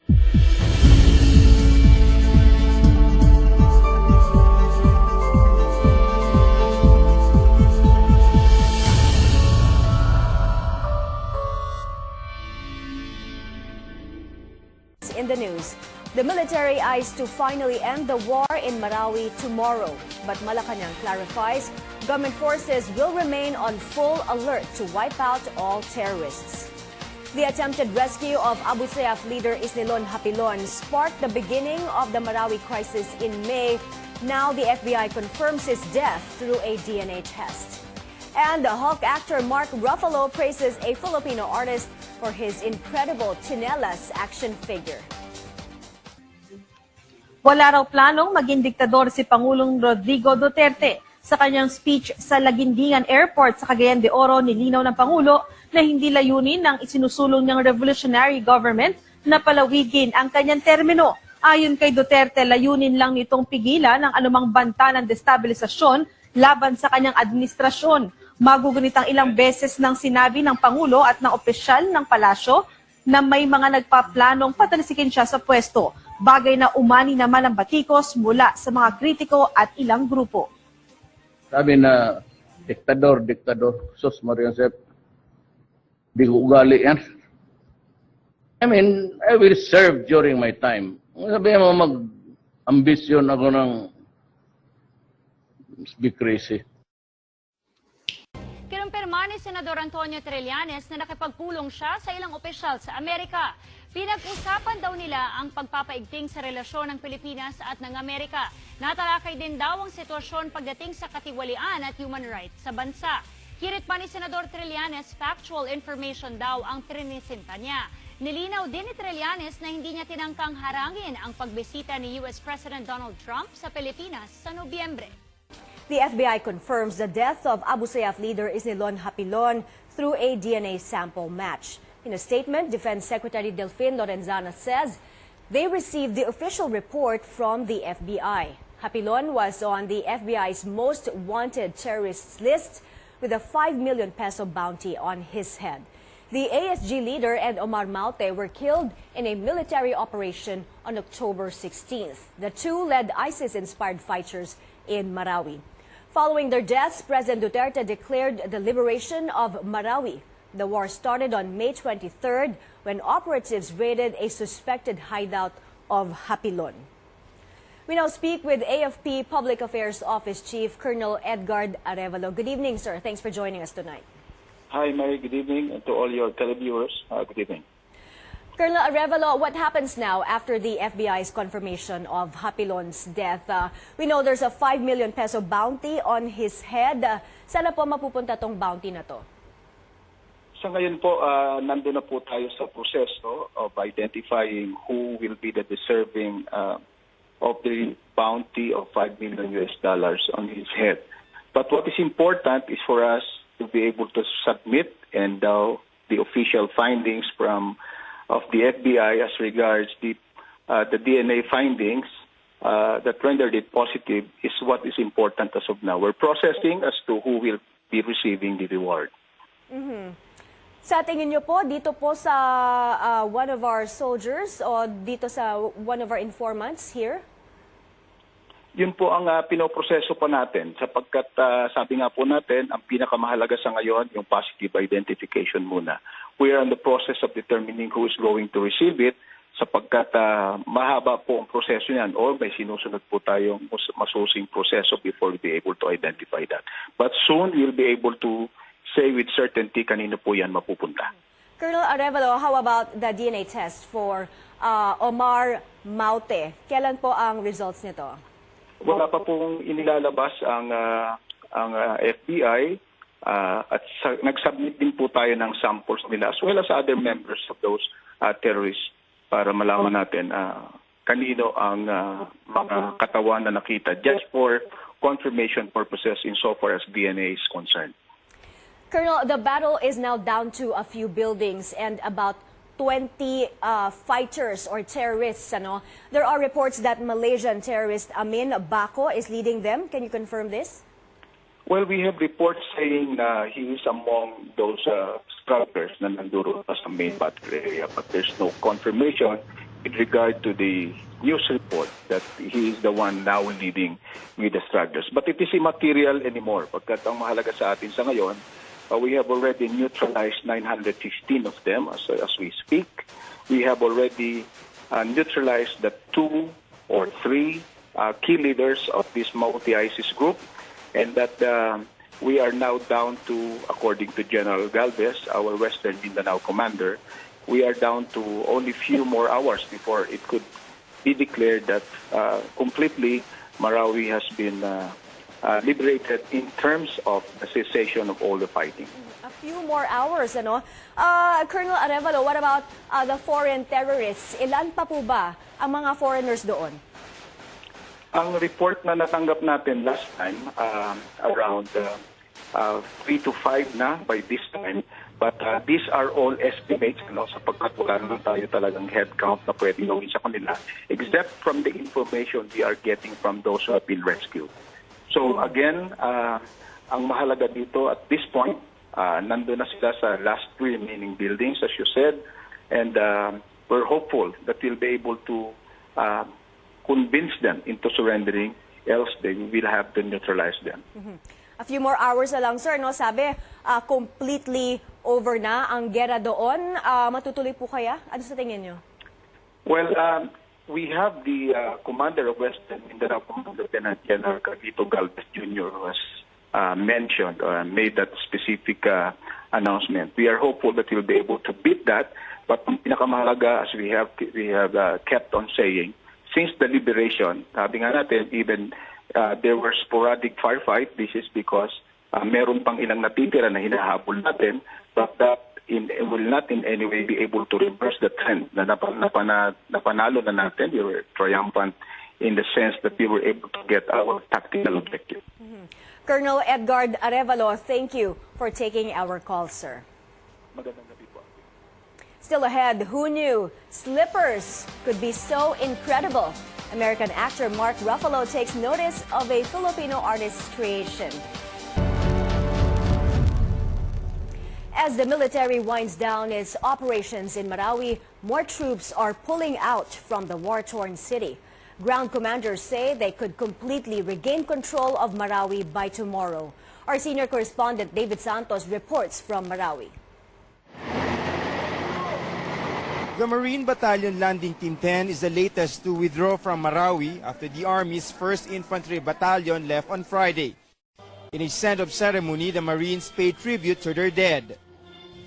In the news, the military eyes to finally end the war in Marawi tomorrow. But Malacanang clarifies government forces will remain on full alert to wipe out all terrorists. The attempted rescue of Abu Sayyaf leader Isnilon Hapilon sparked the beginning of the Marawi crisis in May. Now the FBI confirms his death through a DNA test. And the Hulk actor Mark Ruffalo praises a Filipino artist for his incredible Chinelas action figure. Wala raw planong maging diktador si Pangulong Rodrigo Duterte. Sa kanyang speech sa Laguindingan Airport sa Cagayan de Oro, nilinaw ng Pangulo na hindi layunin ng isinusulong niyang revolutionary government na palawigin ang kanyang termino. Ayon kay Duterte, layunin lang nitong pigilan ang anumang banta ng destabilisasyon laban sa kanyang administrasyon. Magugunitang ilang beses nang sinabi ng Pangulo at ng opisyal ng palasyo na may mga nagpaplanong patalsikin siya sa pwesto, bagay na umani naman ang batikos mula sa mga kritiko at ilang grupo. Sabi na, diktador, sus Marian Sep, di ko ugali yan. I mean, I will serve during my time. Sabi mo, mag-ambisyon ako ng be crazy. Kinumpirma ni Senador Antonio Trillanes na nakipagpulong siya sa ilang opisyal sa Amerika. Pinag-usapan daw nila ang pagpapaigting sa relasyon ng Pilipinas at ng Amerika. Natalakay din daw ang sitwasyon pagdating sa katiwalian at human rights sa bansa. Hirit pa ni Senador Trillanes, factual information daw ang trinisinta niya. Nilinaw din ni Trillanes na hindi niya tinangkang harangin ang pagbisita ni US President Donald Trump sa Pilipinas sa Nobyembre. The FBI confirms the death of Abu Sayyaf leader Isnilon Hapilon through a DNA sample match. In a statement, Defense Secretary Delfin Lorenzana says they received the official report from the FBI. Hapilon was on the FBI's most wanted terrorists list with a 5 million peso bounty on his head. The ASG leader and Omar Maute were killed in a military operation on October 16th. The two led ISIS-inspired fighters in Marawi. Following their deaths, President Duterte declared the liberation of Marawi. The war started on May 23rd when operatives raided a suspected hideout of Hapilon. We now speak with AFP Public Affairs Office Chief Colonel Edgar Arevalo. Good evening, sir. Thanks for joining us tonight. Hi, Mary. Good evening. And to all your televiewers, good evening. Colonel Arevalo, what happens now after the FBI's confirmation of Hapilon's death? We know there's a 5 million peso bounty on his head. Saan na po mapupunta tong bounty na to? Sa ngayon po, nandun na po tayo sa proseso of identifying who will be the deserving of the bounty of $5 million on his head. But what is important is for us to be able to submit and the official findings of the FBI as regards the DNA findings that rendered it positive is what is important as of now. We're processing as to who will be receiving the reward. Mm-hmm. Sa tingin niyo po, dito po sa one of our soldiers o dito sa one of our informants here? Yun po ang pinoproseso pa natin sapagkat sabi nga po natin, ang pinakamahalaga sa ngayon yung positive identification muna. We are in the process of determining who is going to receive it sapagkat mahaba po ang proseso niyan or may sinusunod po tayong masusing proseso before we be able to identify that. But soon we'll be able to say with certainty kanino po yan mapupunta. Colonel Arevalo, how about the DNA test for Omar Maute? Kailan po ang results nito? Wala pa pong inilalabas ang FBI at nag-submit din po tayo ng samples nila as well as other members of those terrorists para malaman natin kanino ang mga katawan na nakita just for confirmation purposes insofar as DNA is concerned. Colonel, the battle is now down to a few buildings and about 20 fighters or terrorists. There are reports that Malaysian terrorist Amin Bako is leading them. Can you confirm this? Well, we have reports saying he is among those strugglers na nanduro sa main battle area, but there's no confirmation with regard to the news report that he is the one now leading with the stragglers. But it is immaterial anymore pagkat ang mahalaga sa atin sa ngayon, we have already neutralized 915 of them as we speak. We have already neutralized the 2 or 3 key leaders of this multi-ISIS group, and that we are now down to, according to General Galvez, our Western Mindanao commander, we are down to only few more hours before it could be declared that completely Marawi has been liberated in terms of the cessation of all the fighting. A few more hours, ano? Colonel Arevalo, what about the foreign terrorists? Ilan pa po ba ang mga foreigners doon? Ang report na natanggap natin last time, around 3 to 5 na by this time. But these are all estimates, sapagkat wala naman tayo talagang head count na pwede gawin sa kanila, except from the information we are getting from those who have been rescued. So again, ang mahalaga dito at this point, nandun na sila sa last 3 remaining buildings, as you said, and we're hopeful that we'll be able to convince them into surrendering, else they will have to neutralize them. A few more hours na lang, sir, no? Sabi, completely over na ang gera doon. Matutuloy po kaya? Ano sa tingin nyo? Well, we have the commander of Western Mindanao, Lieutenant General Carlito Galvez Jr., who has mentioned or made that specific announcement. We are hopeful that he'll be able to beat that. But ang pinakamahalaga, as we have kept on saying, since the liberation, sabi nga natin, even there were sporadic firefight. This is because meron pang ilang natitira na hinahabol natin, but that will not in any way be able to reverse the trend na napanalo na natin. We were triumphant in the sense that we were able to get our tactical objective. Colonel Edgar Arevalo, thank you for taking our call, sir. Magandang gabi po. Still ahead, who knew slippers could be so incredible? American actor Mark Ruffalo takes notice of a Filipino artist's creation. As the military winds down its operations in Marawi, more troops are pulling out from the war-torn city. Ground commanders say they could completely regain control of Marawi by tomorrow. Our senior correspondent David Santos reports from Marawi. The Marine Battalion Landing Team 10 is the latest to withdraw from Marawi after the Army's 1st Infantry Battalion left on Friday. In a send-off ceremony, the Marines paid tribute to their dead.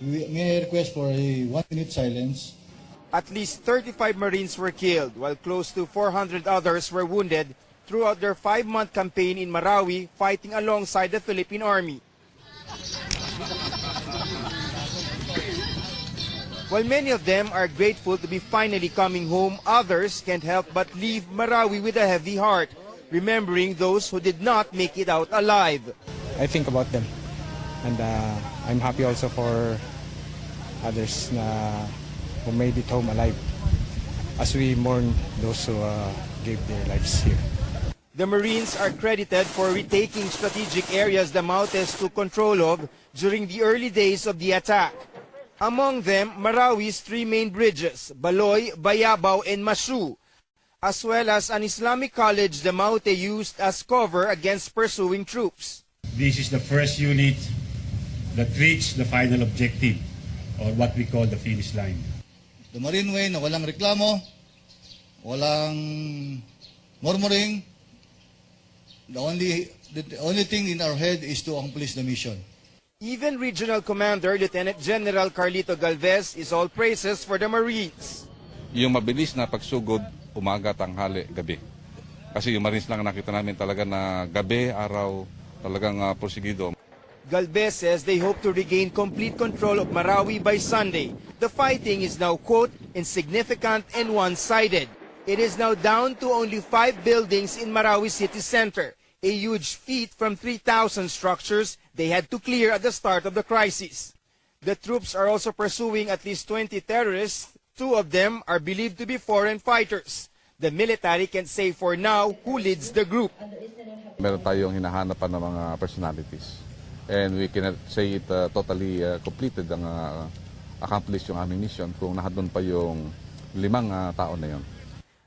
May I request for a 1-minute silence? At least 35 Marines were killed, while close to 400 others were wounded throughout their 5-month campaign in Marawi, fighting alongside the Philippine Army. While many of them are grateful to be finally coming home, others can't help but leave Marawi with a heavy heart, remembering those who did not make it out alive. I think about them, and I'm happy also for others who made it home alive, as we mourn those who gave their lives here. The Marines are credited for retaking strategic areas the Mautes took control of during the early days of the attack. Among them, Marawi's 3 main bridges, Baloy, Bayabao, and Masu, as well as an Islamic college the Maute used as cover against pursuing troops. This is the first unit that reached the final objective, or what we call the finish line. The Marine Way na walang reklamo, walang murmuring. The only thing in our head is to accomplish the mission. Even Regional Commander Lieutenant General Carlito Galvez is all praises for the Marines. Yung mabilis na pagsugod, umaga, tanghali, gabi. Kasi yung Marines lang nakita namin talaga na gabi, araw, talagang porsigido. Galvez says they hope to regain complete control of Marawi by Sunday. The fighting is now, quote, insignificant and one-sided. It is now down to only 5 buildings in Marawi city center, a huge feat from 3,000 structures they had to clear at the start of the crisis. The troops are also pursuing at least 20 terrorists. 2 of them are believed to be foreign fighters. The military can say for now who leads the group. Meron tayong hinahanapan ng mga personalities. And we cannot say it totally completed ang accomplished yung aming mission kung nahadon pa yung tao na yon.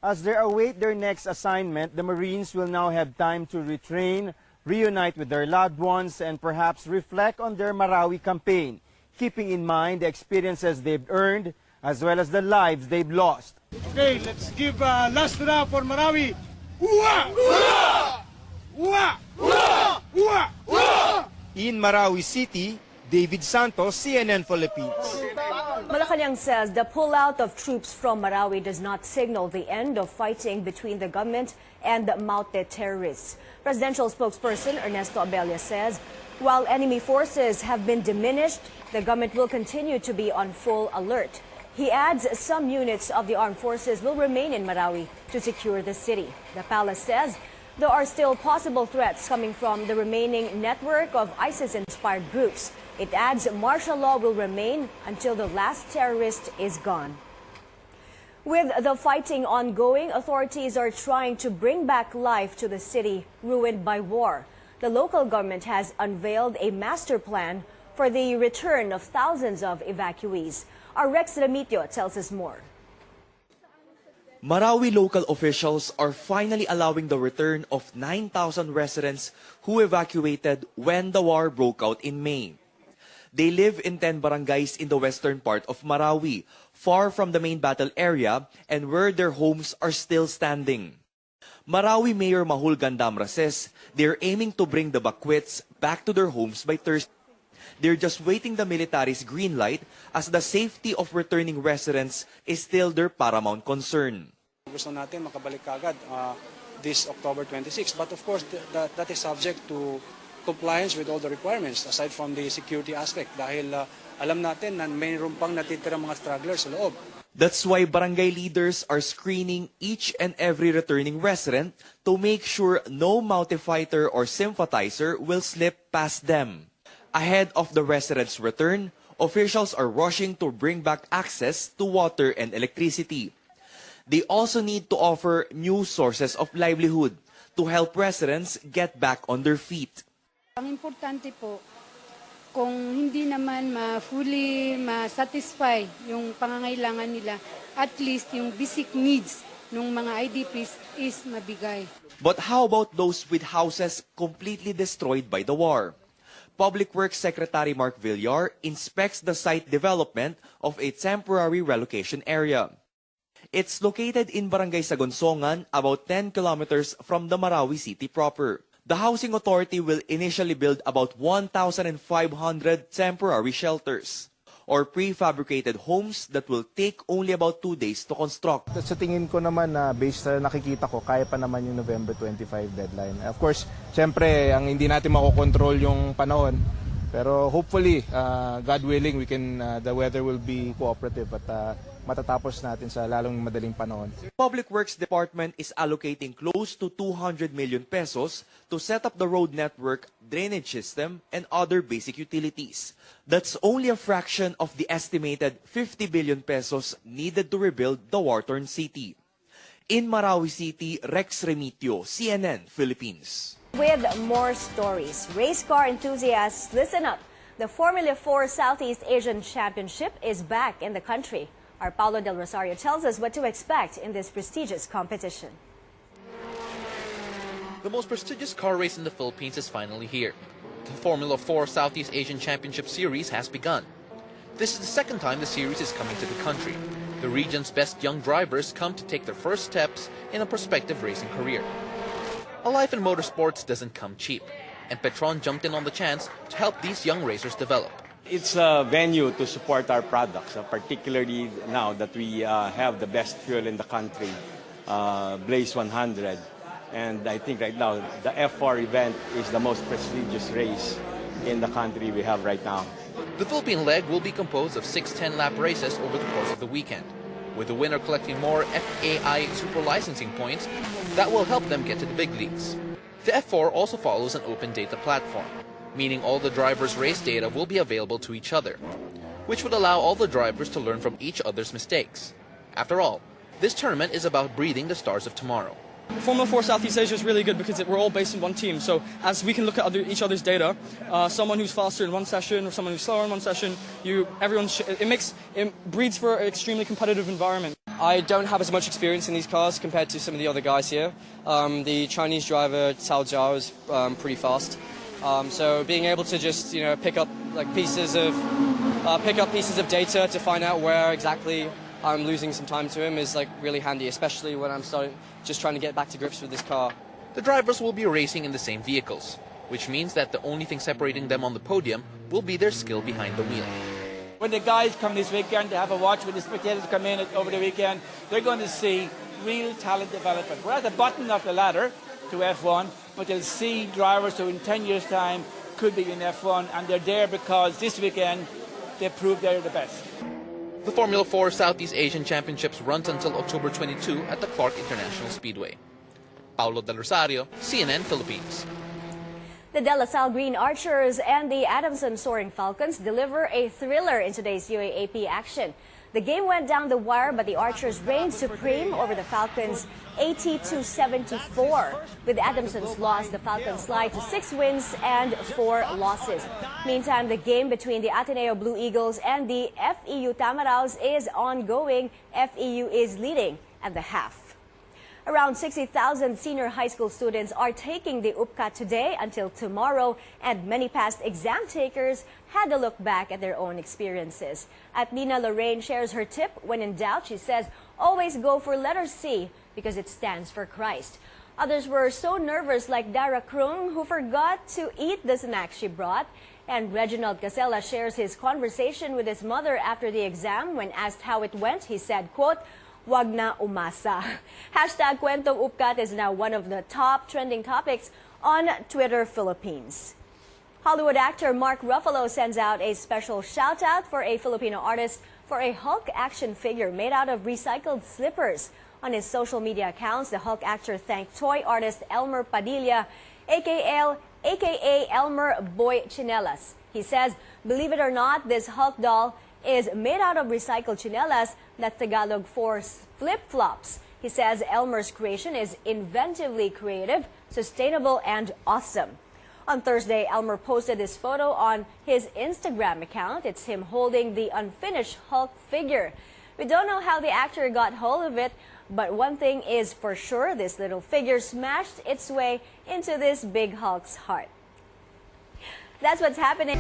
As they await their next assignment, the Marines will now have time to retrain, reunite with their loved ones, and perhaps reflect on their Marawi campaign, keeping in mind the experiences they've earned as well as the lives they've lost. Okay, let's give last round for Marawi. Uwa! Uwa! Uwa! Uwa! Uwa! Uwa! In Marawi City, David Santos, CNN Philippines. Malacanang says the pullout of troops from Marawi does not signal the end of fighting between the government and the Maute terrorists. Presidential spokesperson Ernesto Abella says while enemy forces have been diminished, the government will continue to be on full alert. He adds some units of the armed forces will remain in Marawi to secure the city. The palace says there are still possible threats coming from the remaining network of ISIS-inspired groups. It adds martial law will remain until the last terrorist is gone. With the fighting ongoing, authorities are trying to bring back life to the city ruined by war. The local government has unveiled a master plan for the return of thousands of evacuees. Our Rex Remitio tells us more. Marawi local officials are finally allowing the return of 9,000 residents who evacuated when the war broke out in May. They live in 10 barangays in the western part of Marawi, far from the main battle area and where their homes are still standing. Marawi Mayor Mahul Gandamra says they're aiming to bring the Bakwits back to their homes by Thursday. They're just waiting the military's green light as the safety of returning residents is still their paramount concern. Gusto natin makabalik agad this October 26, but of course that is subject to compliance with all the requirements aside from the security aspect dahil alam natin na mayroon pang natitirang mga stragglers sa loob. That's why barangay leaders are screening each and every returning resident to make sure no Maute fighter or sympathizer will slip past them. Ahead of the residents' return, officials are rushing to bring back access to water and electricity. They also need to offer new sources of livelihood to help residents get back on their feet. Ang importante po, kung hindi naman fully ma-satisfy yung pangangailangan nila, at least yung basic needs ng mga IDPs is mabigay. But how about those with houses completely destroyed by the war? Public Works Secretary Mark Villar inspects the site development of a temporary relocation area. It's located in Barangay Sagonsongan, about 10 kilometers from the Marawi city proper. The Housing Authority will initially build about 1,500 temporary shelters or prefabricated homes that will take only about 2 days to construct. Sa tingin ko naman na based sa nakikita ko, kaya pa naman yung November 25 deadline. Of course, syempre, ang hindi natin makokontrol yung panahon. Pero hopefully, God willing, the weather will be cooperative at matatapos natin sa lalong madaling panahon. Public Works Department is allocating close to 200 million pesos to set up the road network, drainage system, and other basic utilities. That's only a fraction of the estimated 50 billion pesos needed to rebuild the war-torn city. In Marawi City, Rex Remitio, CNN Philippines. With more stories, race car enthusiasts, listen up. The Formula 4 Southeast Asian Championship is back in the country. Our Paulo Del Rosario tells us what to expect in this prestigious competition. The most prestigious car race in the Philippines is finally here. The Formula 4 Southeast Asian Championship Series has begun. This is the second time the series is coming to the country. The region's best young drivers come to take their first steps in a prospective racing career. A life in motorsports doesn't come cheap, and Petron jumped in on the chance to help these young racers develop. It's a venue to support our products, particularly now that we have the best fuel in the country, Blaze 100. And I think right now the F4 event is the most prestigious race in the country we have right now. The Philippine leg will be composed of 6 10-lap races over the course of the weekend, with the winner collecting more FAI Super licensing points that will help them get to the big leagues. The F4 also follows an open data platform, meaning all the drivers' race data will be available to each other, which would allow all the drivers to learn from each other's mistakes. After all, this tournament is about breeding the stars of tomorrow. Formula 4 Southeast Asia is really good because we're all based in one team. So as we can look at each other's data, someone who's faster in one session or someone who's slower in one session, it breeds for an extremely competitive environment. I don't have as much experience in these cars compared to some of the other guys here. The Chinese driver Cao Zhao is pretty fast. So being able to just pick up pieces of data to find out where exactly I'm losing some time to him is really handy, especially when I'm just trying to get back to grips with this car. The drivers will be racing in the same vehicles, which means that the only thing separating them on the podium will be their skill behind the wheel. When the guys come this weekend to have a watch, when the spectators come in over the weekend, they're going to see real talent development. We're at the bottom of the ladder to F1, but they'll see drivers who in 10 years' time could be in F1, and they're there because this weekend they proved they're the best. The Formula 4 Southeast Asian Championships runs until October 22 at the Clark International Speedway. Paulo Del Rosario, CNN Philippines. The De La Salle Green Archers and the Adamson Soaring Falcons deliver a thriller in today's UAAP action. The game went down the wire, but the Archers reigned supreme over the Falcons 80-74. With Adamson's loss, the Falcons slide to 6 wins and 4 losses. Meantime, the game between the Ateneo Blue Eagles and the FEU Tamaraws is ongoing. FEU is leading at the half. Around 60,000 senior high school students are taking the UPCA today until tomorrow, and many past exam takers had to look back at their own experiences. Atlina Lorraine shares her tip. When in doubt, she says, always go for letter C because it stands for Christ. Others were so nervous, like Dara Krung, who forgot to eat the snack she brought. And Reginald Casella shares his conversation with his mother after the exam. When asked how it went, he said, quote, "Wag na umasa." Hashtag Kwentong Upkat is now one of the top trending topics on Twitter Philippines. Hollywood actor Mark Ruffalo sends out a special shout-out for a Filipino artist for a Hulk action figure made out of recycled slippers. On his social media accounts, the Hulk actor thanked toy artist Elmer Padilla, aka Elmer Boy Chinelas. He says, believe it or not, this Hulk doll is made out of recycled chinelas, that's Tagalog for flip-flops. He says Elmer's creation is inventively creative, sustainable, and awesome. On Thursday, Elmer posted this photo on his Instagram account. It's him holding the unfinished Hulk figure. We don't know how the actor got hold of it, but one thing is for sure, this little figure smashed its way into this big Hulk's heart. That's what's happening.